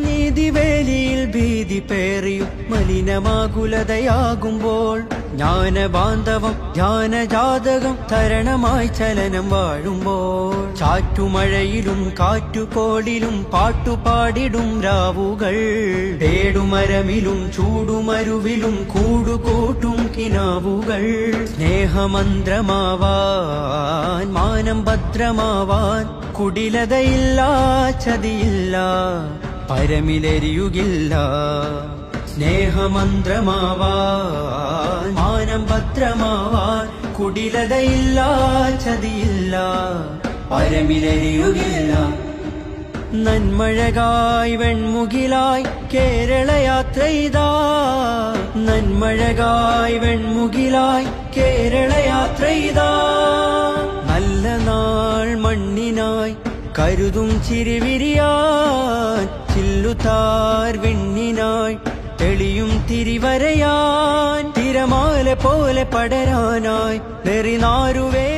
നീതിവേലിയിൽ ഭീതി പേറിയും മലിനമാകുലതയാകുമ്പോൾ ജ്ഞാനബാന്ധവം ധ്യാനജാതകം തരണമായി ചലനം വാഴുമ്പോൾ ചാറ്റുമഴയിലും കാറ്റുകോളിലും പാട്ടുപാടിടും രാവുകൾ പേടുമരമിലും ചൂടുമരുവിലും കൂടുകൂട്ടും കിനാവുകൾ സ്നേഹമന്ത്രമാവാൻ മാനം ഭദ്രമാവാൻ കുടിലതയില്ല ചതിയില്ല പരമിലെരിയുകില്ല സ്നേഹമന്ത്രമാവാൻ മാനം ഭദ്രമാവാൻ കുടിലതയില്ല ചതിയില്ല പരമിലെരിയുകില്ല നന്മഴകായി വെൺമുകിലായി കേരളയാത്രയിതാ നന്മഴകായി വെൺമുകിലായി കേരളയാത്രയിതാ നല്ല നാൾ മണ്ണിനായി കരുതും ചിരിവിരിയാൻ ചില്ലുതാർ വിണ്ണിനായി തെളിയും തിരിവരയാൻ തിരമാല പോലെ പടരാനായി നെറിനാരുവേ